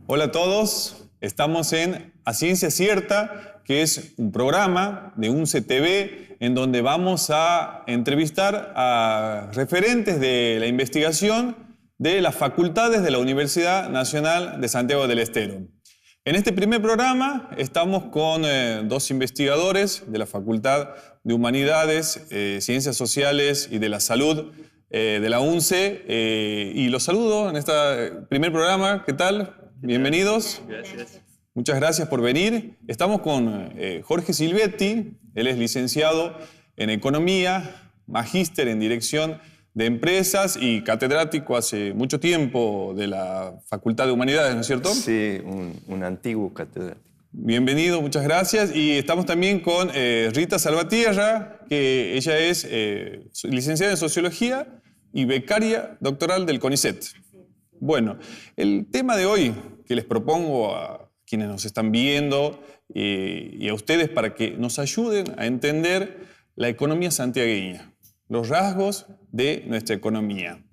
Hola a todos, estamos en A Ciencia Cierta, que es un programa de UNCE TV en donde vamos a entrevistar a referentes de la investigación de las facultades de la Universidad Nacional de Santiago del Estero. En este primer programa estamos con dos investigadores de la Facultad de Humanidades, Ciencias Sociales y de la Salud de la UNCE, y los saludo en este primer programa. ¿Qué tal? Bienvenidos. Gracias. Muchas gracias por venir. Estamos con Jorge Silvetti. Él es licenciado en Economía, magíster en Dirección de Empresas y catedrático hace mucho tiempo de la Facultad de Humanidades, ¿no es cierto? Sí, un antiguo catedrático. Bienvenido, muchas gracias. Y estamos también con Rita Salvatierra, que ella es licenciada en Sociología y becaria doctoral del CONICET. Bueno, el tema de hoy que les propongo a quienes nos están viendo y a ustedes para que nos ayuden a entender la economía santiagueña, los rasgos de nuestra economía.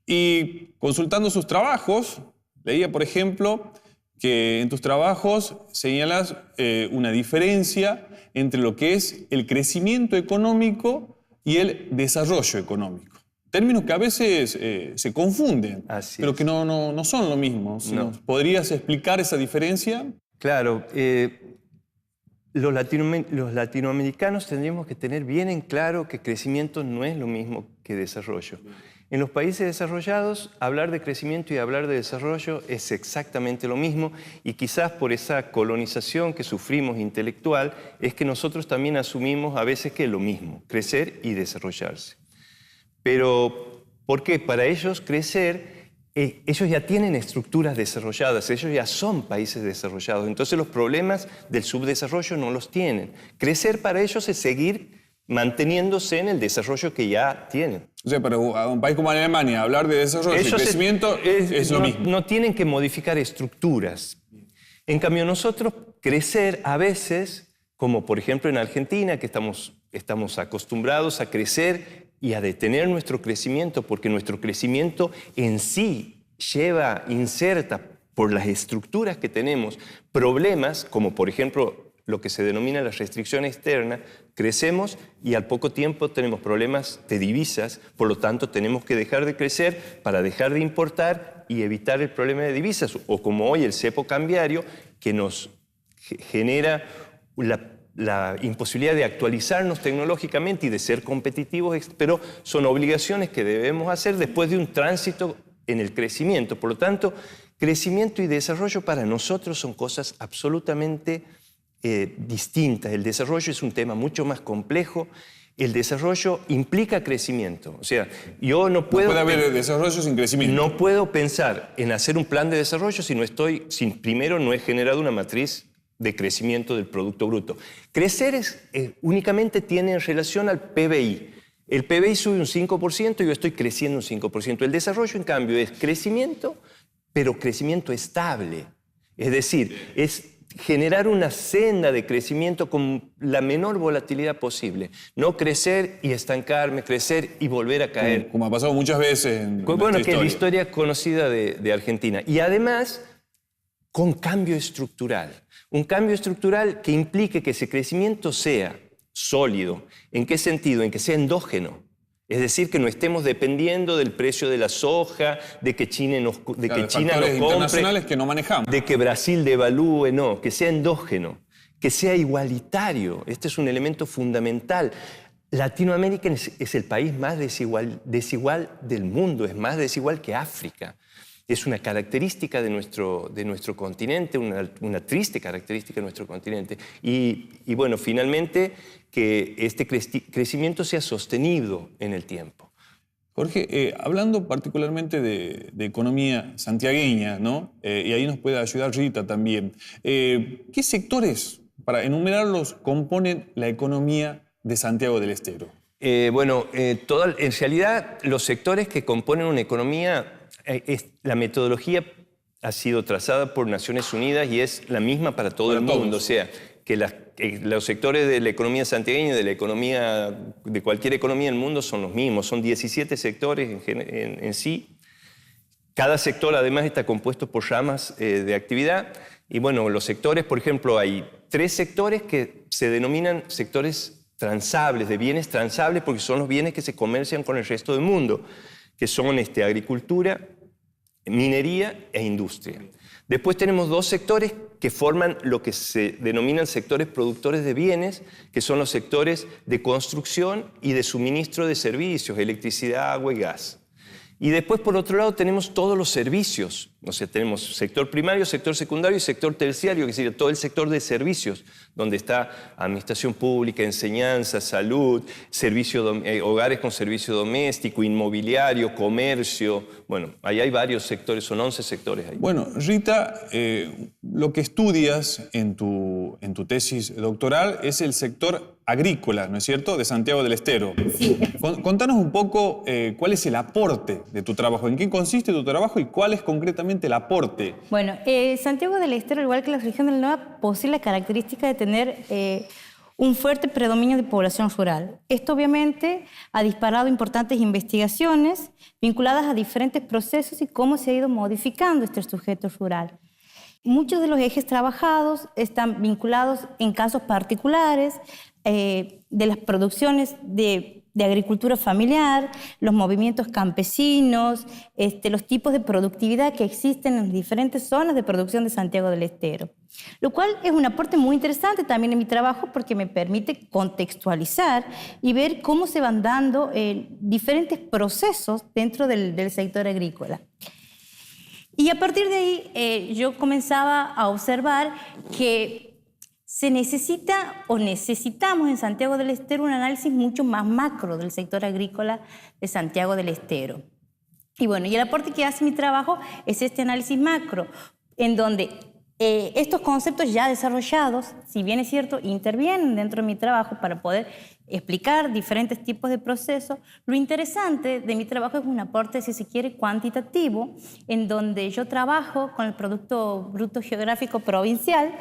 Y consultando sus trabajos, leía, por ejemplo, que en tus trabajos señalas una diferencia entre lo que es el crecimiento económico y el desarrollo económico. Términos que a veces se confunden, pero que no son lo mismo. ¿Nos podrías explicar esa diferencia? Claro, los latinoamericanos tendríamos que tener bien en claro que crecimiento no es lo mismo que desarrollo. En los países desarrollados, hablar de crecimiento y hablar de desarrollo es exactamente lo mismo, y quizás por esa colonización que sufrimos intelectual es que nosotros también asumimos a veces que es lo mismo, crecer y desarrollarse. Pero, ¿por qué? Para ellos crecer, ellos ya tienen estructuras desarrolladas, ellos ya son países desarrollados, entonces los problemas del subdesarrollo no los tienen. Crecer para ellos es seguir manteniéndose en el desarrollo que ya tienen. O sea, para un país como Alemania, hablar de desarrollo y crecimiento es lo mismo. No tienen que modificar estructuras. En cambio, nosotros crecer a veces, como por ejemplo en Argentina, que estamos acostumbrados a crecer y a detener nuestro crecimiento, porque nuestro crecimiento en sí inserta por las estructuras que tenemos, problemas como por ejemplo lo que se denomina la restricción externa. Crecemos y al poco tiempo tenemos problemas de divisas, por lo tanto tenemos que dejar de crecer para dejar de importar y evitar el problema de divisas, o como hoy el cepo cambiario, que nos genera la imposibilidad de actualizarnos tecnológicamente y de ser competitivos, pero son obligaciones que debemos hacer después de un tránsito en el crecimiento. Por lo tanto, crecimiento y desarrollo para nosotros son cosas absolutamente distintas. El desarrollo es un tema mucho más complejo. El desarrollo implica crecimiento. O sea, yo no puedo... No puede haber desarrollo sin crecimiento. No puedo pensar en hacer un plan de desarrollo si primero no he generado una matriz de crecimiento del Producto Bruto. Crecer únicamente tiene en relación al PBI. El PBI sube un 5% y yo estoy creciendo un 5%. El desarrollo, en cambio, es crecimiento, pero crecimiento estable. Es decir, es generar una senda de crecimiento con la menor volatilidad posible. No crecer y estancarme, crecer y volver a caer. Como ha pasado muchas veces en Bueno, que es la historia conocida de Argentina. Y además, con cambio estructural. Un cambio estructural que implique que ese crecimiento sea sólido. ¿En qué sentido? En que sea endógeno. Es decir, que no estemos dependiendo del precio de la soja, de que China nos compre, internacionales que no manejamos, de que Brasil devalúe, no, que sea endógeno, que sea igualitario. Este es un elemento fundamental. Latinoamérica es el país más desigual del mundo, es más desigual que África. Es una característica de nuestro continente, una triste característica de nuestro continente. Y bueno, finalmente, que este crecimiento sea sostenido en el tiempo. Jorge, hablando particularmente de economía santiagueña, ¿no? Y ahí nos puede ayudar Rita también. ¿Qué sectores, para enumerarlos, componen la economía de Santiago del Estero? En realidad, los sectores que componen una economía, la metodología ha sido trazada por Naciones Unidas y es la misma para todo el mundo. O sea, que los sectores de la economía santiagueña y de cualquier economía del mundo son los mismos. Son 17 sectores en sí. Cada sector además está compuesto por ramas de actividad. Y bueno, los sectores, por ejemplo, hay 3 sectores que se denominan sectores transables, de bienes transables, porque son los bienes que se comercian con el resto del mundo, que son agricultura, minería e industria. Después tenemos 2 sectores que forman lo que se denominan sectores productores de bienes, que son los sectores de construcción y de suministro de servicios, electricidad, agua y gas. Y después, por otro lado, tenemos todos los servicios. O sea, tenemos sector primario, sector secundario y sector terciario, que sería todo el sector de servicios, donde está administración pública, enseñanza, salud, hogares con servicio doméstico, inmobiliario, comercio. Bueno, ahí hay varios sectores, son 11 sectores ahí. Bueno, Rita, lo que estudias en tu tesis doctoral es el sector agrícola, ¿no es cierto?, de Santiago del Estero. Sí. Contanos un poco cuál es el aporte de tu trabajo, en qué consiste tu trabajo y cuál es concretamente el aporte. Bueno, Santiago del Estero, al igual que la región del NOA, posee la característica de tener un fuerte predominio de población rural. Esto obviamente ha disparado importantes investigaciones vinculadas a diferentes procesos y cómo se ha ido modificando este sujeto rural. Muchos de los ejes trabajados están vinculados en casos particulares de las producciones de agricultura familiar, los movimientos campesinos, los tipos de productividad que existen en las diferentes zonas de producción de Santiago del Estero. Lo cual es un aporte muy interesante también en mi trabajo porque me permite contextualizar y ver cómo se van dando diferentes procesos dentro del sector agrícola. Y a partir de ahí yo comenzaba a observar que se necesita o necesitamos en Santiago del Estero un análisis mucho más macro del sector agrícola de Santiago del Estero. Y bueno, y el aporte que hace mi trabajo es este análisis macro, en donde estos conceptos ya desarrollados, si bien es cierto, intervienen dentro de mi trabajo para poder explicar diferentes tipos de procesos. Lo interesante de mi trabajo es un aporte, si se quiere, cuantitativo, en donde yo trabajo con el Producto Bruto Geográfico Provincial,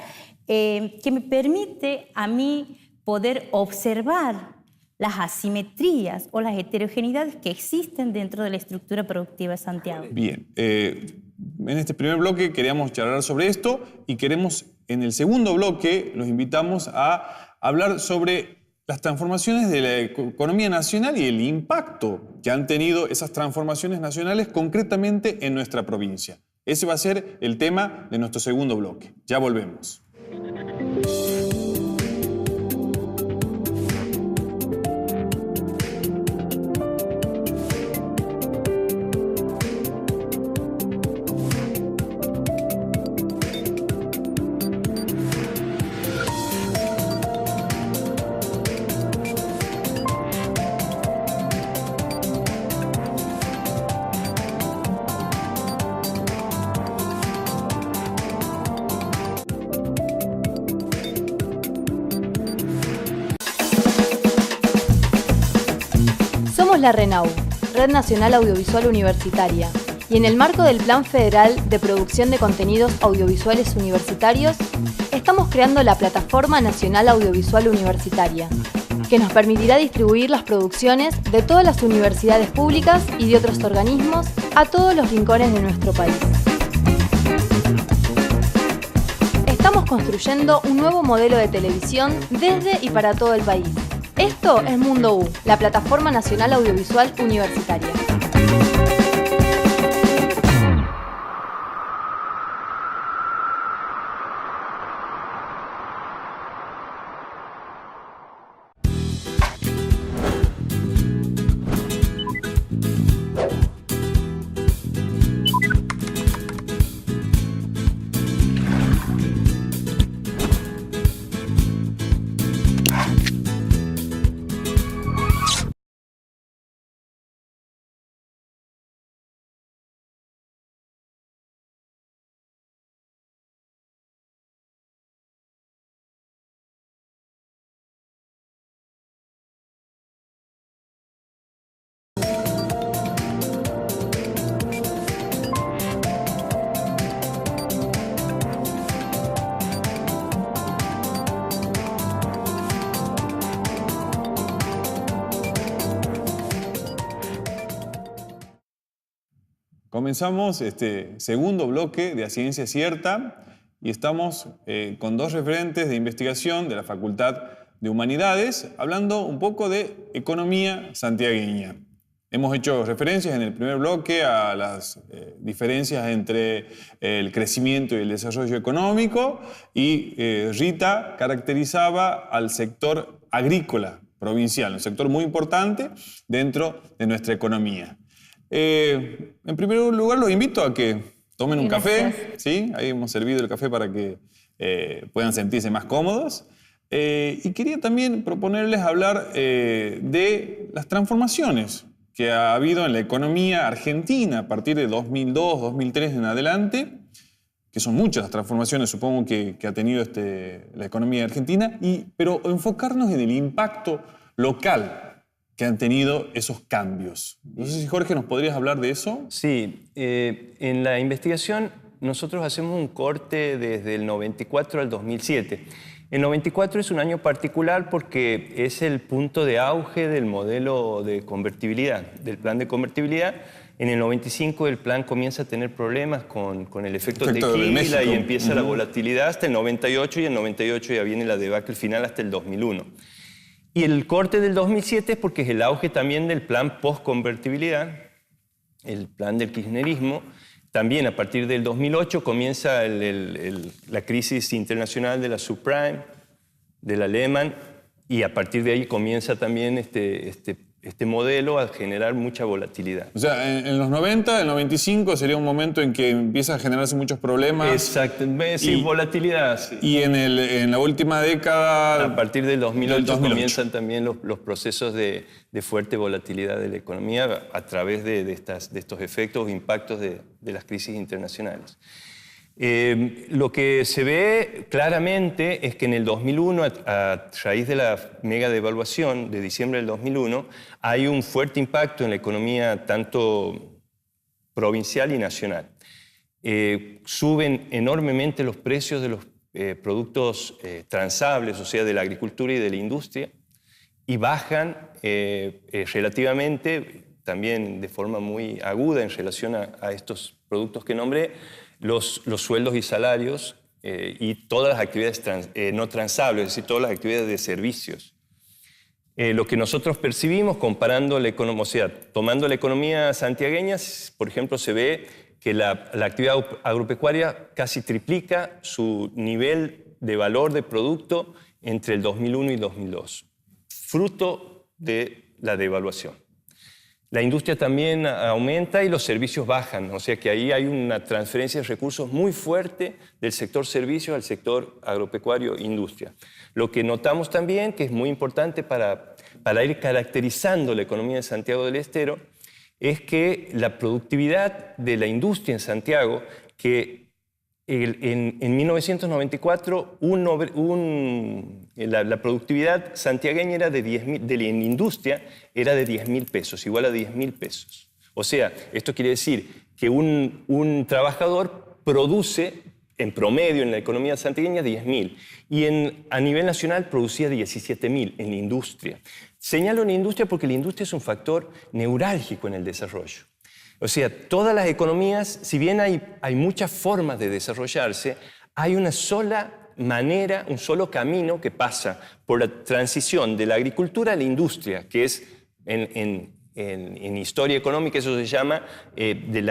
que me permite a mí poder observar las asimetrías o las heterogeneidades que existen dentro de la estructura productiva de Santiago. Bien, en este primer bloque queríamos charlar sobre esto y queremos, en el segundo bloque, los invitamos a hablar sobre las transformaciones de la economía nacional y el impacto que han tenido esas transformaciones nacionales concretamente en nuestra provincia. Ese va a ser el tema de nuestro segundo bloque. Ya volvemos. Somos la RENAU, Red Nacional Audiovisual Universitaria, y en el marco del Plan Federal de Producción de Contenidos Audiovisuales Universitarios, estamos creando la Plataforma Nacional Audiovisual Universitaria, que nos permitirá distribuir las producciones de todas las universidades públicas y de otros organismos a todos los rincones de nuestro país. Estamos construyendo un nuevo modelo de televisión desde y para todo el país. Esto es Mundo U, la Plataforma Nacional Audiovisual Universitaria. Comenzamos este segundo bloque de A Ciencia Cierta y estamos con dos referentes de investigación de la Facultad de Humanidades hablando un poco de economía santiagueña. Hemos hecho referencias en el primer bloque a las diferencias entre el crecimiento y el desarrollo económico y Rita caracterizaba al sector agrícola provincial, un sector muy importante dentro de nuestra economía. En primer lugar, los invito a que tomen un café, ¿sí? Ahí hemos servido el café para que puedan sentirse más cómodos. Y quería también proponerles hablar de las transformaciones que ha habido en la economía argentina a partir de 2002, 2003 en adelante, que son muchas las transformaciones, supongo, que ha tenido la economía argentina, pero enfocarnos en el impacto local que han tenido esos cambios. No sé si, Jorge, ¿nos podrías hablar de eso? Sí, en la investigación nosotros hacemos un corte desde el 94 al 2007. El 94 es un año particular porque es el punto de auge del modelo de convertibilidad, del plan de convertibilidad. En el 95 el plan comienza a tener problemas con el efecto tequila y empieza la volatilidad hasta el 98, y en el 98 ya viene la debacle final hasta el 2001. Y el corte del 2007 es porque es el auge también del plan post-convertibilidad, el plan del kirchnerismo. También a partir del 2008 comienza la crisis internacional de la subprime, de la Lehman, y a partir de ahí comienza también este modelo a generar mucha volatilidad. O sea, en los 90, el 95 sería un momento en que empiezan a generarse muchos problemas. Exacto, sí, volatilidad. Sí. Y en la última década... A partir del 2008 comienzan también los procesos de fuerte volatilidad de la economía a través de estos efectos o impactos de las crisis internacionales. Lo que se ve claramente es que en el 2001, a raíz de la mega devaluación de diciembre del 2001, hay un fuerte impacto en la economía tanto provincial y nacional. Suben enormemente los precios de los productos transables, o sea, de la agricultura y de la industria, y bajan relativamente, también de forma muy aguda en relación a estos productos que nombré, los sueldos y salarios y todas las actividades no transables, es decir, todas las actividades de servicios. Lo que nosotros percibimos comparando la economía, o sea, tomando la economía santiagueña, por ejemplo, se ve que la actividad agropecuaria casi triplica su nivel de valor de producto entre el 2001 y 2002, fruto de la devaluación. La industria también aumenta y los servicios bajan, o sea que ahí hay una transferencia de recursos muy fuerte del sector servicios al sector agropecuario e industria. Lo que notamos también, que es muy importante para ir caracterizando la economía de Santiago del Estero, es que la productividad de la industria en Santiago, que en 1994 la productividad santiagueña era en industria era de 10.000 pesos, igual a 10.000 pesos. O sea, esto quiere decir que un trabajador produce en promedio en la economía santiagueña 10.000 y a nivel nacional producía 17.000 en la industria. Señalo en la industria porque la industria es un factor neurálgico en el desarrollo. O sea, todas las economías, si bien hay muchas formas de desarrollarse, hay una sola manera, un solo camino que pasa por la transición de la agricultura a la industria, que es en historia económica eso se llama de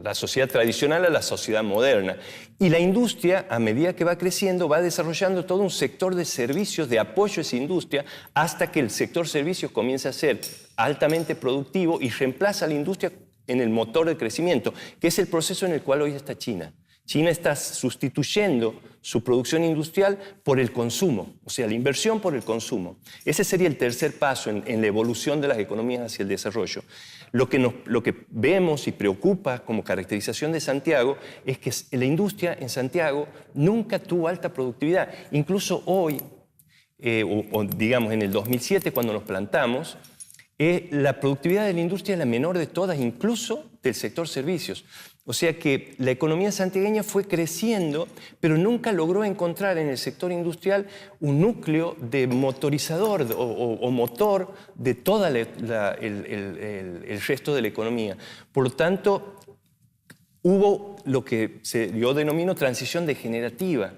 la sociedad tradicional a la sociedad moderna. Y la industria, a medida que va creciendo, va desarrollando todo un sector de servicios, de apoyo a esa industria, hasta que el sector servicios comienza a ser altamente productivo y reemplaza a la industria en el motor de crecimiento, que es el proceso en el cual hoy está China. China está sustituyendo su producción industrial por el consumo, o sea, la inversión por el consumo. Ese sería el tercer paso en la evolución de las economías hacia el desarrollo. Lo que vemos y preocupa como caracterización de Santiago es que la industria en Santiago nunca tuvo alta productividad. Incluso hoy, o digamos en el 2007 cuando nos plantamos, La productividad de la industria es la menor de todas, incluso del sector servicios. O sea que la economía santiagueña fue creciendo, pero nunca logró encontrar en el sector industrial un núcleo de motorizador o motor de todo el resto de la economía. Por lo tanto, hubo lo que yo denomino transición degenerativa.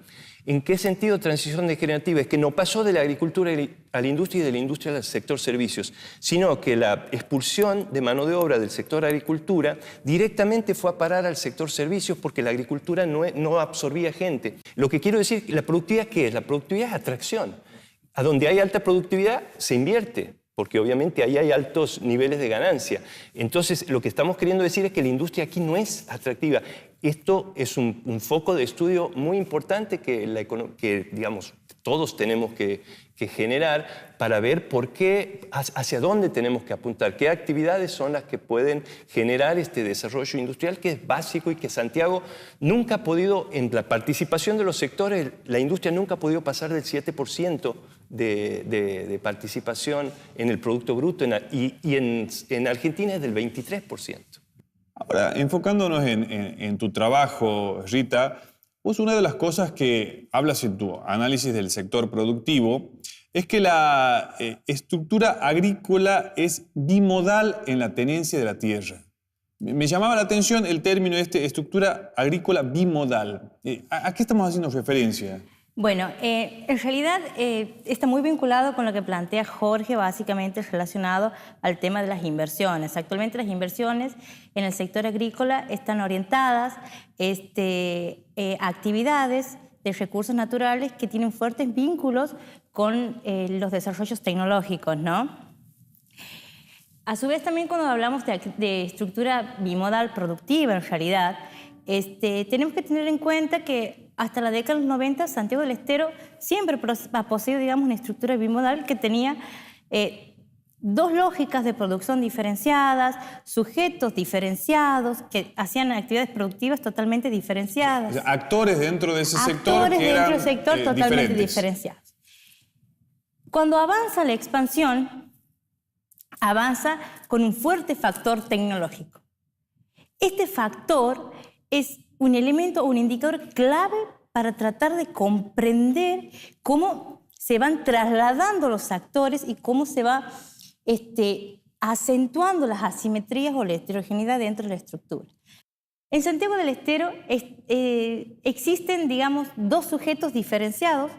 ¿En qué sentido transición degenerativa? Es que no pasó de la agricultura a la industria y de la industria al sector servicios, sino que la expulsión de mano de obra del sector agricultura directamente fue a parar al sector servicios porque la agricultura no absorbía gente. Lo que quiero decir, ¿la productividad qué es? La productividad es atracción. A donde hay alta productividad se invierte, porque obviamente ahí hay altos niveles de ganancia. Entonces, lo que estamos queriendo decir es que la industria aquí no es atractiva. Esto es un foco de estudio muy importante que digamos, todos tenemos que generar para ver por qué, hacia dónde tenemos que apuntar, qué actividades son las que pueden generar este desarrollo industrial que es básico y que Santiago nunca ha podido, en la participación de los sectores, la industria nunca ha podido pasar del 7% de participación en el Producto Bruto y en Argentina es del 23%. Ahora, enfocándonos en tu trabajo, Rita, pues una de las cosas que hablas en tu análisis del sector productivo es que la estructura agrícola es bimodal en la tenencia de la tierra. Me llamaba la atención el término estructura agrícola bimodal. ¿A qué estamos haciendo referencia? Bueno, en realidad está muy vinculado con lo que plantea Jorge, básicamente relacionado al tema de las inversiones. Actualmente las inversiones en el sector agrícola están orientadas a actividades de recursos naturales que tienen fuertes vínculos con los desarrollos tecnológicos, ¿no? A su vez, también cuando hablamos de estructura bimodal productiva, en realidad, tenemos que tener en cuenta que hasta la década de los 90, Santiago del Estero siempre ha poseído, digamos, una estructura bimodal que tenía dos lógicas de producción diferenciadas, sujetos diferenciados, que hacían actividades productivas totalmente diferenciadas. O sea, actores dentro de ese sector Actores que dentro eran del sector totalmente diferentes. diferenciados. Cuando avanza la expansión, avanza con un fuerte factor tecnológico. Este factor es un elemento, un indicador clave para tratar de comprender cómo se van trasladando los actores y cómo se va acentuando las asimetrías o la heterogeneidad dentro de la estructura. En Santiago del Estero existen, digamos, dos sujetos diferenciados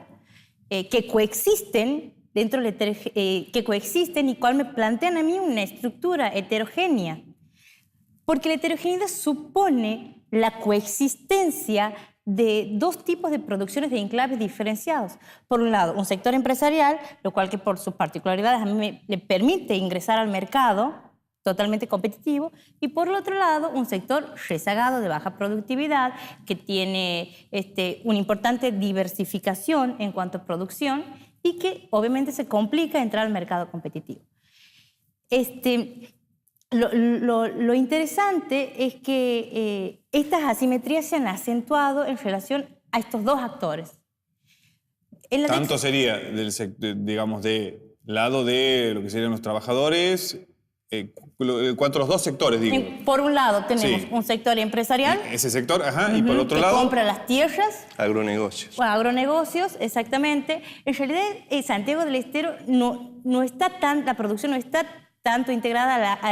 que coexisten dentro de que coexisten y cual me plantean a mí una estructura heterogénea. Porque la heterogeneidad supone la coexistencia de dos tipos de producciones de enclaves diferenciados. Por un lado, un sector empresarial, lo cual que por sus particularidades a mí le permite ingresar al mercado totalmente competitivo, y por el otro lado, un sector rezagado de baja productividad que tiene una importante diversificación en cuanto a producción y que obviamente se complica entrar al mercado competitivo. Lo interesante es que estas asimetrías se han acentuado en relación a estos dos actores. Tanto sería, digamos, del lado de lo que serían los trabajadores, cuanto a los dos sectores, digo. Por un lado tenemos un sector empresarial. Ese sector, y por otro lado... que compra las tierras. Agronegocios. Bueno, agronegocios, exactamente. En realidad, Santiago del Estero no está la producción no está tanto integrada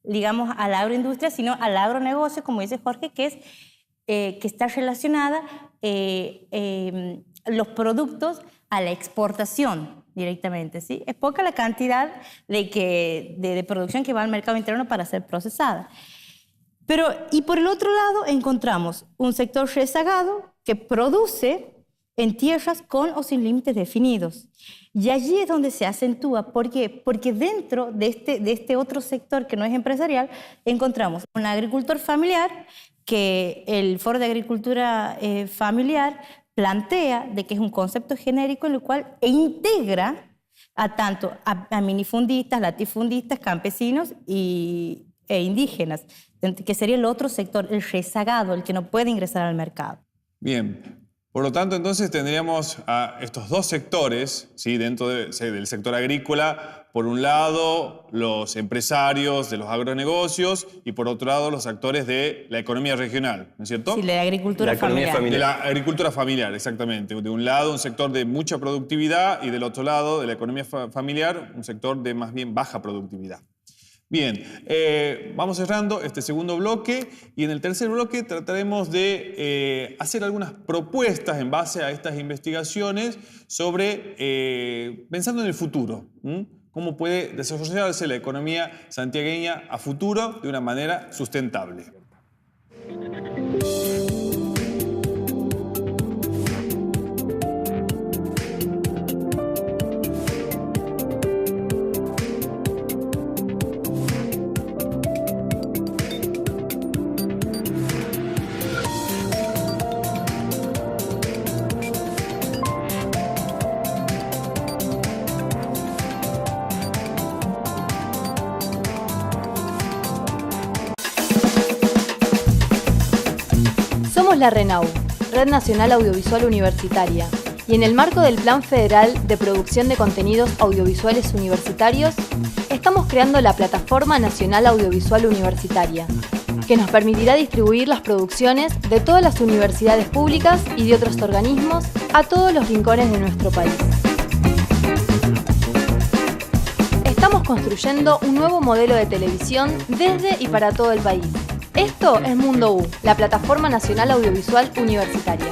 digamos, a la agroindustria, sino al agronegocio, como dice Jorge, que está relacionada los productos a la exportación directamente, ¿sí? Es poca la cantidad de producción que va al mercado interno para ser procesada. Y por el otro lado encontramos un sector rezagado que produce en tierras con o sin límites definidos. Y allí es donde se acentúa. ¿Por qué? Porque dentro de este otro sector que no es empresarial, encontramos un agricultor familiar que el Foro de Agricultura Familiar plantea de que es un concepto genérico en el cual integra tanto a minifundistas, latifundistas, campesinos e indígenas, que sería el otro sector, el rezagado, el que no puede ingresar al mercado. Bien. Por lo tanto, entonces tendríamos a estos dos sectores, ¿sí? Dentro del sector agrícola, por un lado los empresarios de los agronegocios y por otro lado los actores de la economía regional, ¿no es cierto? Sí, la agricultura La economía familiar. De la agricultura familiar, exactamente. De un lado un sector de mucha productividad y del otro lado de la economía familiar un sector de más bien baja productividad. Bien, vamos cerrando este segundo bloque y en el tercer bloque trataremos de hacer algunas propuestas en base a estas investigaciones sobre, pensando en el futuro, cómo puede desarrollarse la economía santiagueña a futuro de una manera sustentable. Somos la RENAU, Red Nacional Audiovisual Universitaria, y en el marco del Plan Federal de Producción de Contenidos Audiovisuales Universitarios, estamos creando la Plataforma Nacional Audiovisual Universitaria, que nos permitirá distribuir las producciones de todas las universidades públicas y de otros organismos a todos los rincones de nuestro país. Estamos construyendo un nuevo modelo de televisión desde y para todo el país. Esto es Mundo U, la Plataforma Nacional Audiovisual Universitaria.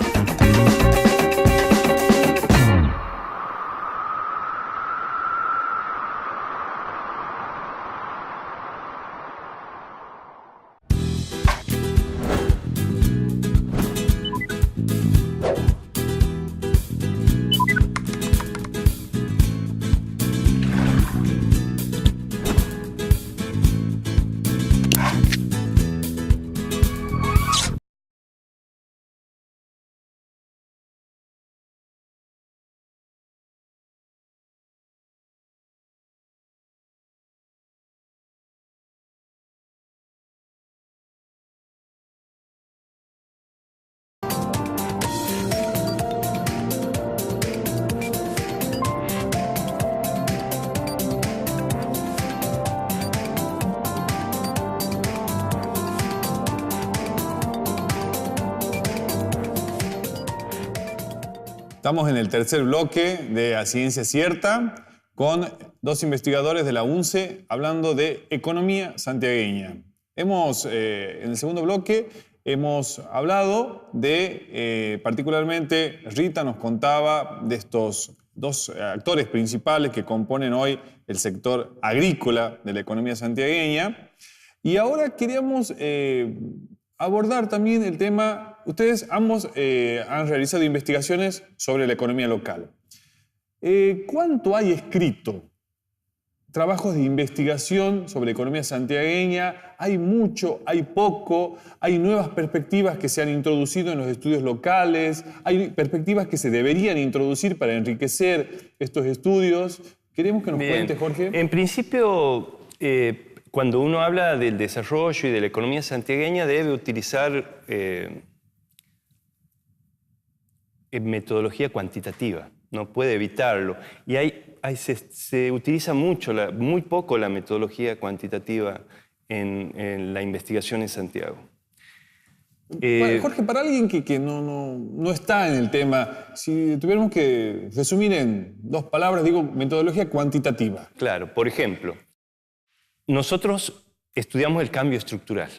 Estamos en el tercer bloque de A Ciencia Cierta con dos investigadores de la UNCE hablando de economía santiagueña. En el segundo bloque hemos hablado de, particularmente Rita nos contaba de estos dos actores principales que componen hoy el sector agrícola de la economía santiagueña. Y ahora queríamos abordar también el tema. Ustedes ambos han realizado investigaciones sobre la economía local. ¿Cuánto hay escrito? Trabajos de investigación sobre economía santiagueña, ¿hay mucho, hay poco? ¿Hay nuevas perspectivas que se han introducido en los estudios locales? ¿Hay perspectivas que se deberían introducir para enriquecer estos estudios? Queremos que nos cuente, Jorge. En principio, cuando uno habla del desarrollo y de la economía santiagueña, debe utilizar metodología cuantitativa, no puede evitarlo. Y se utiliza muy poco la metodología cuantitativa en la investigación en Santiago. Jorge, para alguien que no está en el tema, si tuviéramos que resumir en dos palabras, digo metodología cuantitativa. Claro, por ejemplo, nosotros estudiamos el cambio estructural.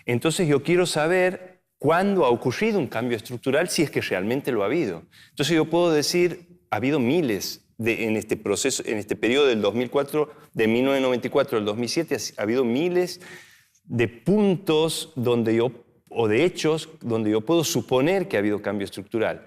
Entonces yo quiero saber cuándo ha ocurrido un cambio estructural, si es que realmente lo ha habido. Entonces yo puedo decir, ha habido miles en este proceso, en este periodo del 2004, de 1994 al 2007, ha habido miles de puntos o de hechos donde yo puedo suponer que ha habido cambio estructural.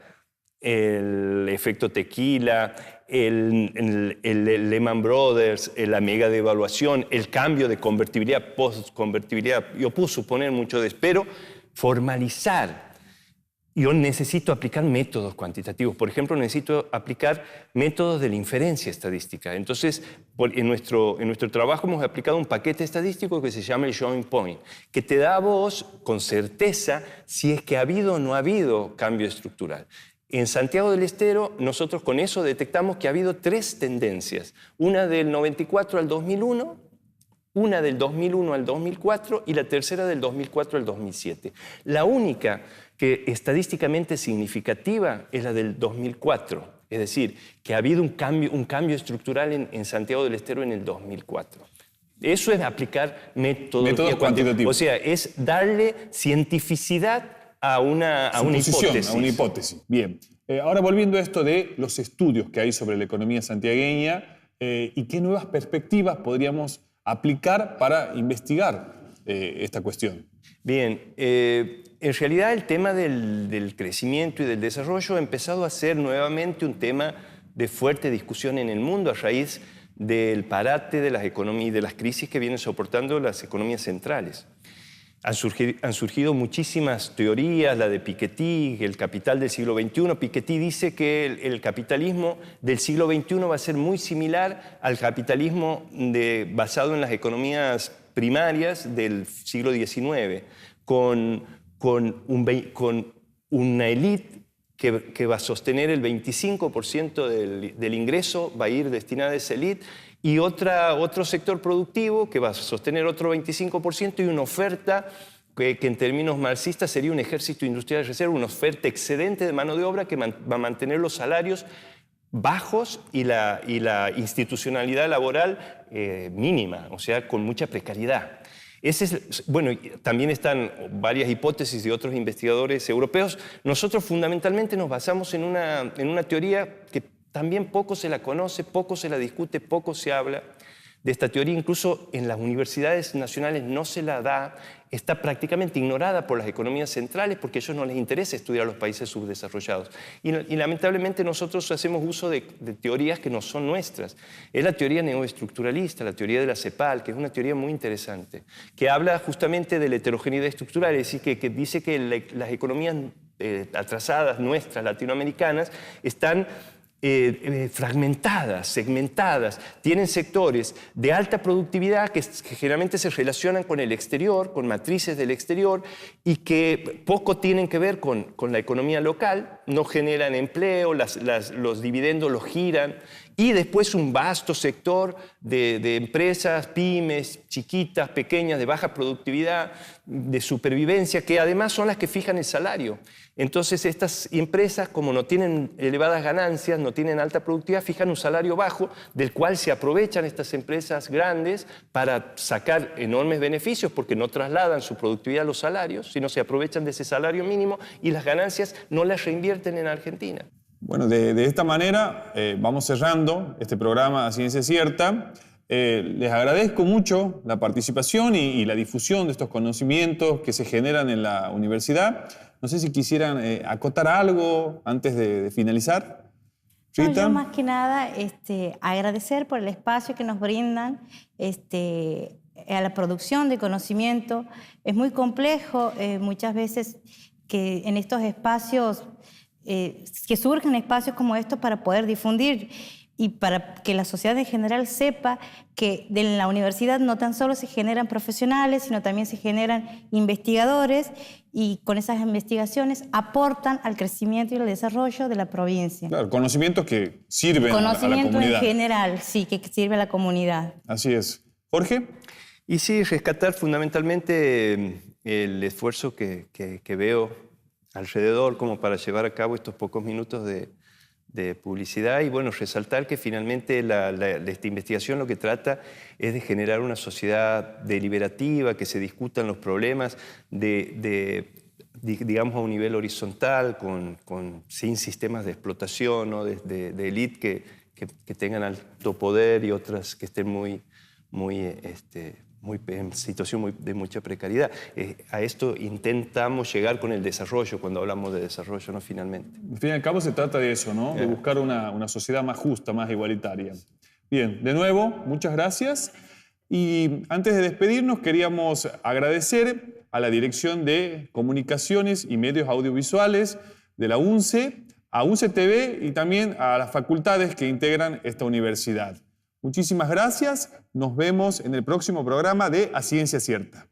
El efecto tequila, el Lehman Brothers, la mega devaluación, el cambio de convertibilidad, post-convertibilidad. Yo puedo suponer mucho de eso, pero formalizar yo necesito aplicar métodos cuantitativos. Por ejemplo, necesito aplicar métodos de la inferencia estadística. Entonces, en nuestro trabajo hemos aplicado un paquete estadístico que se llama el Joint Point, que te da a vos con certeza si es que ha habido o no ha habido cambio estructural. En Santiago del Estero, nosotros con eso detectamos que ha habido 3 tendencias. Una del 94 al 2001, una del 2001 al 2004 y la tercera del 2004 al 2007. La única que estadísticamente significativa es la del 2004, es decir, que ha habido un cambio estructural en Santiago del Estero en el 2004. Eso es aplicar métodos cuantitativos. O sea, es darle cientificidad a una hipótesis. A una hipótesis. Bien. Ahora volviendo a esto de los estudios que hay sobre la economía santiagueña y qué nuevas perspectivas podríamos aplicar para investigar esta cuestión. Bien, en realidad el tema del crecimiento y del desarrollo ha empezado a ser nuevamente un tema de fuerte discusión en el mundo a raíz del parate de las economías y de las crisis que vienen soportando las economías centrales. Han surgido muchísimas teorías, la de Piketty, el capital del siglo XXI. Piketty dice que el capitalismo del siglo XXI va a ser muy similar al capitalismo basado en las economías primarias del siglo XIX, con una élite que va a sostener el 25% del ingreso, va a ir destinada a esa élite, y otro sector productivo que va a sostener otro 25% y una oferta que en términos marxistas sería un ejército industrial de reserva, una oferta excedente de mano de obra que va a mantener los salarios bajos y la institucionalidad laboral mínima, o sea, con mucha precariedad. Bueno, también están varias hipótesis de otros investigadores europeos. Nosotros fundamentalmente nos basamos en una teoría que también poco se la conoce, poco se la discute, poco se habla de esta teoría. Incluso en las universidades nacionales no se la da, está prácticamente ignorada por las economías centrales porque a ellos no les interesa estudiar los países subdesarrollados. Y lamentablemente nosotros hacemos uso de teorías que no son nuestras. Es la teoría neoestructuralista, la teoría de la CEPAL, que es una teoría muy interesante, que habla justamente de la heterogeneidad estructural, es decir, que dice que las economías atrasadas nuestras, latinoamericanas, están fragmentadas, segmentadas, tienen sectores de alta productividad que generalmente se relacionan con el exterior, con matrices del exterior y que poco tienen que ver con la economía local, no generan empleo, los dividendos los giran, y después un vasto sector de empresas, pymes, chiquitas, pequeñas, de baja productividad, de supervivencia, que además son las que fijan el salario. Entonces estas empresas, como no tienen elevadas ganancias, no tienen alta productividad, fijan un salario bajo, del cual se aprovechan estas empresas grandes para sacar enormes beneficios, porque no trasladan su productividad a los salarios, sino se aprovechan de ese salario mínimo y las ganancias no las reinvierten en Argentina. Bueno, de esta manera vamos cerrando este programa a Ciencia Cierta. Les agradezco mucho la participación y la difusión de estos conocimientos que se generan en la universidad. No sé si quisieran acotar algo antes de finalizar. No, yo más que nada agradecer por el espacio que nos brindan a la producción de conocimiento. Es muy complejo muchas veces que en estos espacios que surgen espacios como estos para poder difundir y para que la sociedad en general sepa que en la universidad no tan solo se generan profesionales, sino también se generan investigadores y con esas investigaciones aportan al crecimiento y al desarrollo de la provincia. Claro, conocimientos que sirven a la comunidad. Conocimiento en general, sí, que sirve a la comunidad. Así es. ¿Jorge? Y sí, rescatar fundamentalmente el esfuerzo que veo alrededor como para llevar a cabo estos pocos minutos de publicidad y bueno, resaltar que finalmente esta investigación lo que trata es de generar una sociedad deliberativa, que se discutan los problemas digamos a un nivel horizontal, sin sistemas de explotación, ¿no? de élite que tengan alto poder y otras que estén en situación de mucha precariedad. A esto intentamos llegar con el desarrollo, cuando hablamos de desarrollo, ¿no? Finalmente. Al fin y al cabo se trata de eso, ¿no? De buscar una sociedad más justa, más igualitaria. Bien, de nuevo, muchas gracias. Y antes de despedirnos, queríamos agradecer a la Dirección de Comunicaciones y Medios Audiovisuales de la UNCE, a UNCE TV y también a las facultades que integran esta universidad. Muchísimas gracias. Nos vemos en el próximo programa de A Ciencia Cierta.